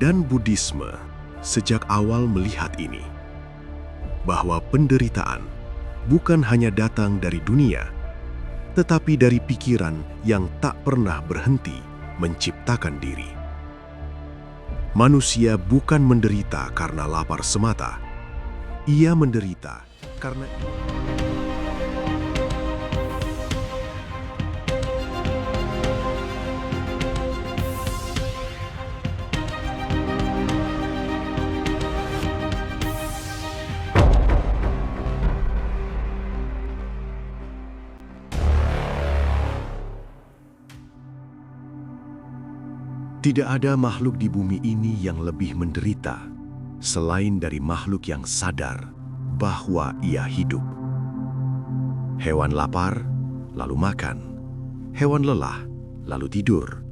Dan Buddhisme sejak awal melihat ini, bahwa penderitaan bukan hanya datang dari dunia, tetapi dari pikiran yang tak pernah berhenti menciptakan diri. Manusia bukan menderita karena lapar semata. Ia menderita karena tidak ada makhluk di bumi ini yang lebih menderita selain dari makhluk yang sadar bahwa ia hidup. Hewan lapar, lalu makan. Hewan lelah, lalu tidur.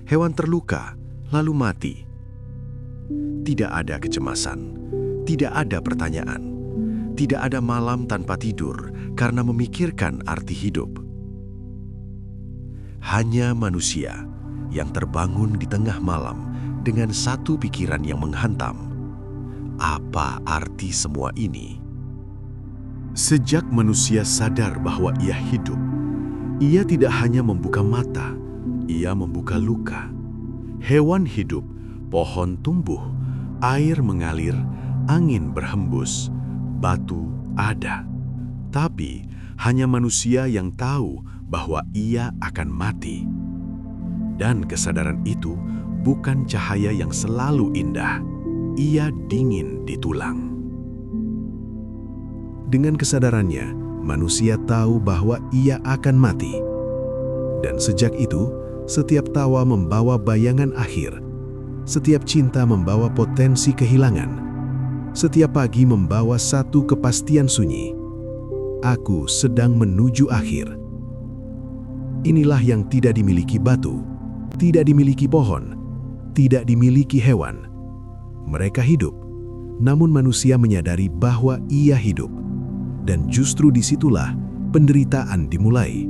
Hewan terluka, lalu mati. Tidak ada kecemasan, tidak ada pertanyaan, tidak ada malam tanpa tidur karena memikirkan arti hidup. Hanya manusia yang terbangun di tengah malam dengan satu pikiran yang menghantam. Apa arti semua ini? Sejak manusia sadar bahwa ia hidup, ia tidak hanya membuka mata, ia membuka luka. Hewan hidup, pohon tumbuh, air mengalir, angin berhembus, batu ada. Tapi hanya manusia yang tahu bahwa ia akan mati. Dan kesadaran itu bukan cahaya yang selalu indah. Ia dingin di tulang. Dengan kesadarannya, manusia tahu bahwa ia akan mati. Dan sejak itu, setiap tawa membawa bayangan akhir. Setiap cinta membawa potensi kehilangan. Setiap pagi membawa satu kepastian sunyi. Aku sedang menuju akhir. Inilah yang tidak dimiliki batu, tidak dimiliki pohon, tidak dimiliki hewan. Mereka hidup, namun manusia menyadari bahwa ia hidup. Dan justru disitulah penderitaan dimulai.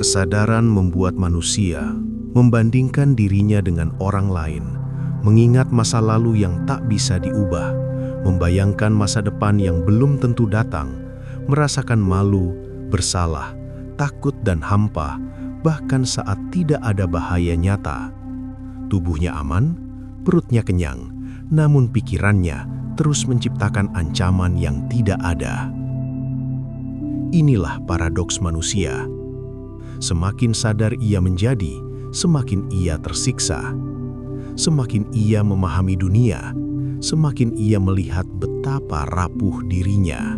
Kesadaran membuat manusia membandingkan dirinya dengan orang lain, mengingat masa lalu yang tak bisa diubah, membayangkan masa depan yang belum tentu datang, merasakan malu, bersalah, takut dan hampa, bahkan saat tidak ada bahaya nyata. Tubuhnya aman, perutnya kenyang, namun pikirannya terus menciptakan ancaman yang tidak ada. Inilah paradoks manusia. Semakin sadar ia menjadi, semakin ia tersiksa. Semakin ia memahami dunia, semakin ia melihat betapa rapuh dirinya.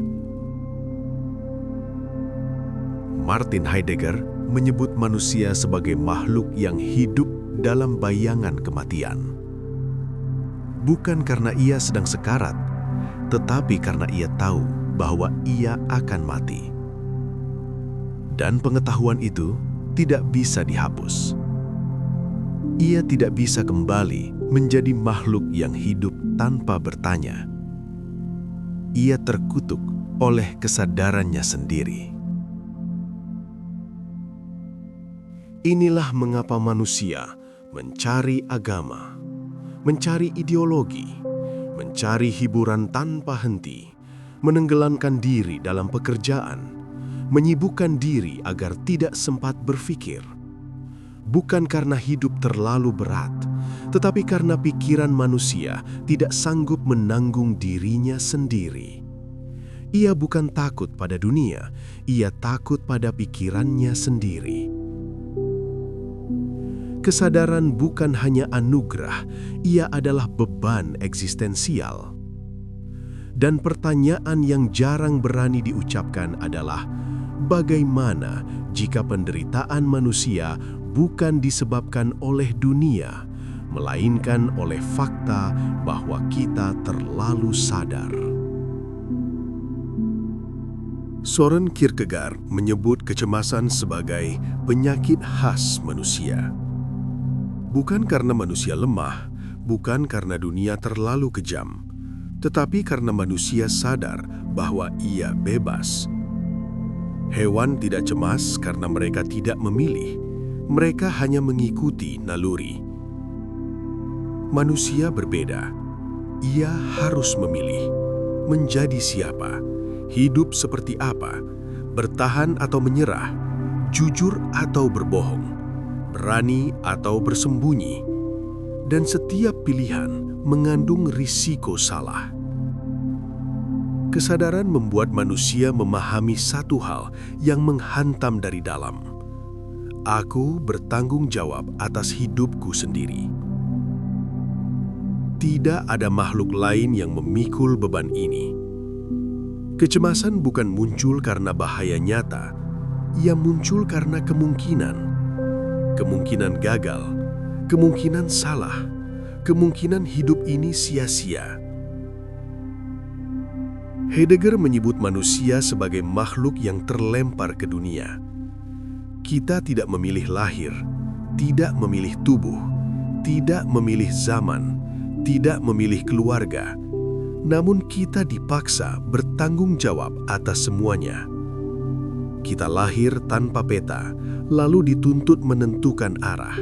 Martin Heidegger menyebut manusia sebagai makhluk yang hidup dalam bayangan kematian. Bukan karena ia sedang sekarat, tetapi karena ia tahu bahwa ia akan mati. Dan pengetahuan itu tidak bisa dihapus. Ia tidak bisa kembali menjadi makhluk yang hidup tanpa bertanya. Ia terkutuk oleh kesadarannya sendiri. Inilah mengapa manusia mencari agama, mencari ideologi, mencari hiburan tanpa henti, menenggelamkan diri dalam pekerjaan, menyibukkan diri agar tidak sempat berpikir. Bukan karena hidup terlalu berat, tetapi karena pikiran manusia tidak sanggup menanggung dirinya sendiri. Ia bukan takut pada dunia, ia takut pada pikirannya sendiri. Kesadaran bukan hanya anugerah, ia adalah beban eksistensial. Dan pertanyaan yang jarang berani diucapkan adalah, bagaimana jika penderitaan manusia bukan disebabkan oleh dunia, melainkan oleh fakta bahwa kita terlalu sadar? Søren Kierkegaard menyebut kecemasan sebagai penyakit khas manusia. Bukan karena manusia lemah, bukan karena dunia terlalu kejam, tetapi karena manusia sadar bahwa ia bebas. Hewan tidak cemas karena mereka tidak memilih, mereka hanya mengikuti naluri. Manusia berbeda. Ia harus memilih menjadi siapa, hidup seperti apa, bertahan atau menyerah, jujur atau berbohong, berani atau bersembunyi. Dan setiap pilihan mengandung risiko salah. Kesadaran membuat manusia memahami satu hal yang menghantam dari dalam. Aku bertanggung jawab atas hidupku sendiri. Tidak ada makhluk lain yang memikul beban ini. Kecemasan bukan muncul karena bahaya nyata, ia muncul karena kemungkinan gagal, kemungkinan salah, kemungkinan hidup ini sia-sia. Heidegger menyebut manusia sebagai makhluk yang terlempar ke dunia. Kita tidak memilih lahir, tidak memilih tubuh, tidak memilih zaman, tidak memilih keluarga, namun kita dipaksa bertanggung jawab atas semuanya. Kita lahir tanpa peta, lalu dituntut menentukan arah.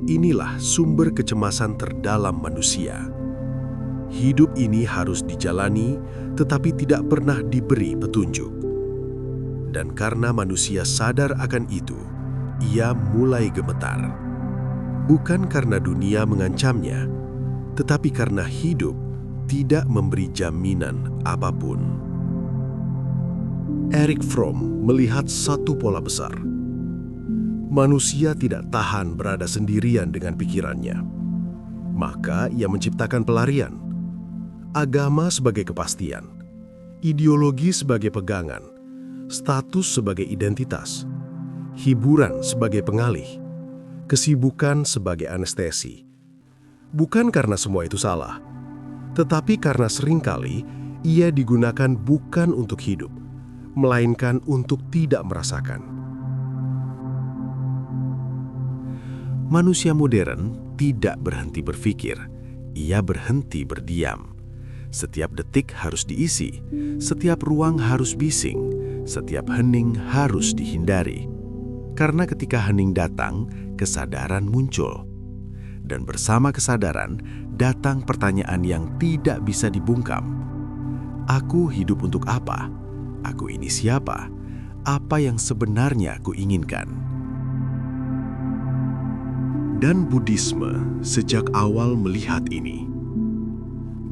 Inilah sumber kecemasan terdalam manusia. Hidup ini harus dijalani, tetapi tidak pernah diberi petunjuk. Dan karena manusia sadar akan itu, ia mulai gemetar. Bukan karena dunia mengancamnya, tetapi karena hidup tidak memberi jaminan apapun. Erich Fromm melihat satu pola besar. Manusia tidak tahan berada sendirian dengan pikirannya. Maka ia menciptakan pelarian. Agama sebagai kepastian, ideologi sebagai pegangan, status sebagai identitas, hiburan sebagai pengalih, kesibukan sebagai anestesi. Bukan karena semua itu salah, tetapi karena seringkali ia digunakan bukan untuk hidup, melainkan untuk tidak merasakan. Manusia modern tidak berhenti berpikir, ia berhenti berdiam. Setiap detik harus diisi, setiap ruang harus bising, setiap hening harus dihindari. Karena ketika hening datang, kesadaran muncul. Dan bersama kesadaran, datang pertanyaan yang tidak bisa dibungkam. Aku hidup untuk apa? Aku ini siapa? Apa yang sebenarnya aku inginkan? Dan Buddhisme sejak awal melihat ini,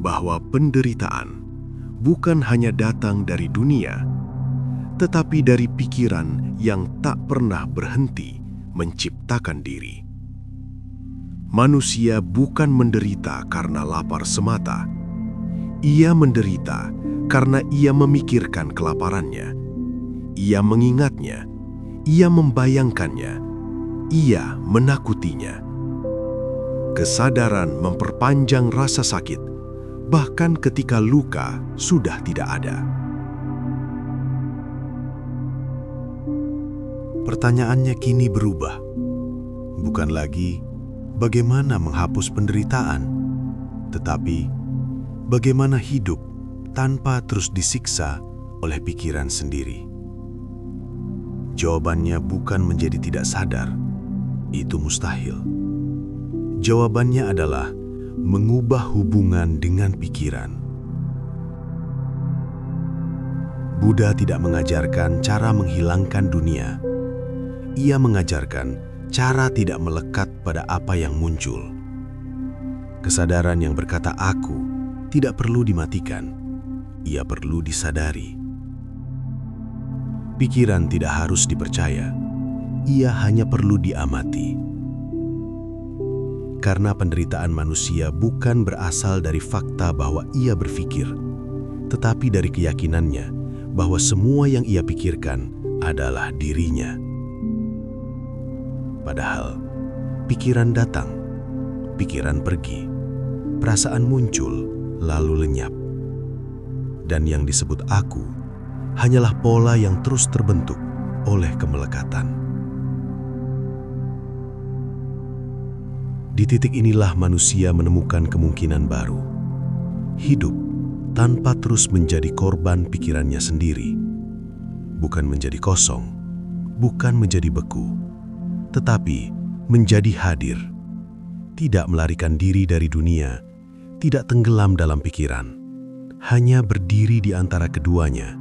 bahwa penderitaan bukan hanya datang dari dunia, tetapi dari pikiran yang tak pernah berhenti menciptakan diri. Manusia bukan menderita karena lapar semata. Ia menderita karena ia memikirkan kelaparannya. Ia mengingatnya, ia membayangkannya, ia menakutinya. Kesadaran memperpanjang rasa sakit, bahkan ketika luka sudah tidak ada. Pertanyaannya kini berubah. Bukan lagi bagaimana menghapus penderitaan, tetapi bagaimana hidup tanpa terus disiksa oleh pikiran sendiri. Jawabannya bukan menjadi tidak sadar, itu mustahil. Jawabannya adalah mengubah hubungan dengan pikiran. Buddha tidak mengajarkan cara menghilangkan dunia. Ia mengajarkan cara tidak melekat pada apa yang muncul. Kesadaran yang berkata "aku" tidak perlu dimatikan. Ia perlu disadari. Pikiran tidak harus dipercaya. Ia hanya perlu diamati. Karena penderitaan manusia bukan berasal dari fakta bahwa ia berpikir, tetapi dari keyakinannya bahwa semua yang ia pikirkan adalah dirinya. Padahal, pikiran datang, pikiran pergi, perasaan muncul, lalu lenyap. Dan yang disebut aku hanyalah pola yang terus terbentuk oleh kemelekatan. Di titik inilah manusia menemukan kemungkinan baru. Hidup tanpa terus menjadi korban pikirannya sendiri. Bukan menjadi kosong, bukan menjadi beku, tetapi menjadi hadir. tidak melarikan diri dari dunia, tidak tenggelam dalam pikiran, hanya berdiri di antara keduanya,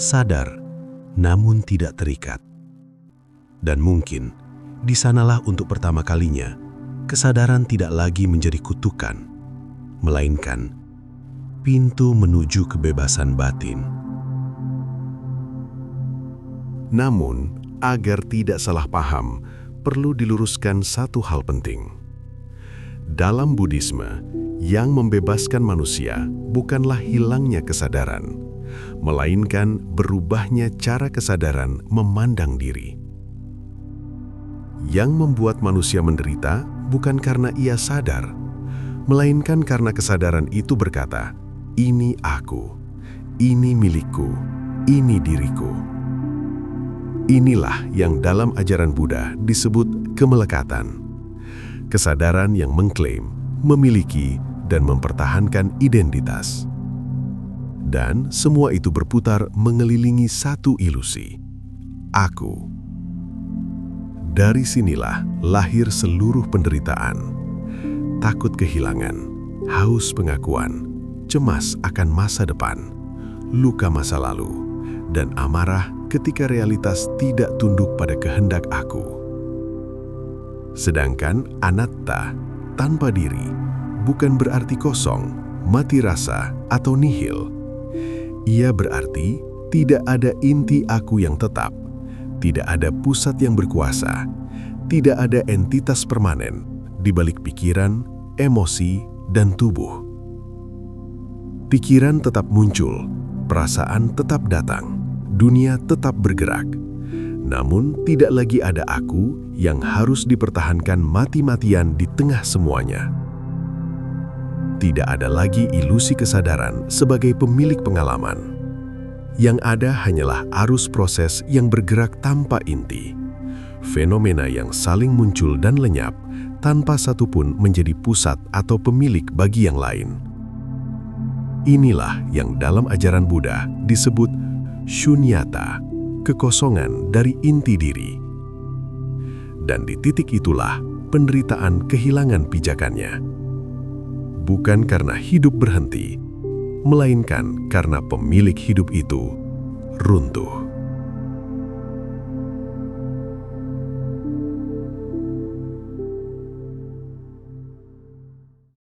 sadar namun tidak terikat. Dan mungkin di sanalah untuk pertama kalinya kesadaran tidak lagi menjadi kutukan, melainkan pintu menuju kebebasan batin. Namun, agar tidak salah paham, perlu diluruskan satu hal penting. Dalam Buddhisme, yang membebaskan manusia bukanlah hilangnya kesadaran, melainkan berubahnya cara kesadaran memandang diri. Yang membuat manusia menderita bukan karena ia sadar, melainkan karena kesadaran itu berkata, "Ini aku, ini milikku, ini diriku." Inilah yang dalam ajaran Buddha disebut kemelekatan. Kesadaran yang mengklaim, memiliki, dan mempertahankan identitas. Dan semua itu berputar mengelilingi satu ilusi, aku. Dari sinilah lahir seluruh penderitaan, takut kehilangan, haus pengakuan, cemas akan masa depan, luka masa lalu, dan amarah ketika realitas tidak tunduk pada kehendak aku. Sedangkan anatta, tanpa diri, bukan berarti kosong, mati rasa, atau nihil. Ia berarti tidak ada inti aku yang tetap, tidak ada pusat yang berkuasa, tidak ada entitas permanen di balik pikiran, emosi, dan tubuh. Pikiran tetap muncul, perasaan tetap datang, dunia tetap bergerak. Namun tidak lagi ada aku yang harus dipertahankan mati-matian di tengah semuanya. Tidak ada lagi ilusi kesadaran sebagai pemilik pengalaman. Yang ada hanyalah arus proses yang bergerak tanpa inti. Fenomena yang saling muncul dan lenyap tanpa satupun menjadi pusat atau pemilik bagi yang lain. Inilah yang dalam ajaran Buddha disebut shunyata, kekosongan dari inti diri. Dan di titik itulah penderitaan kehilangan pijakannya. Bukan karena hidup berhenti, melainkan karena pemilik hidup itu runtuh.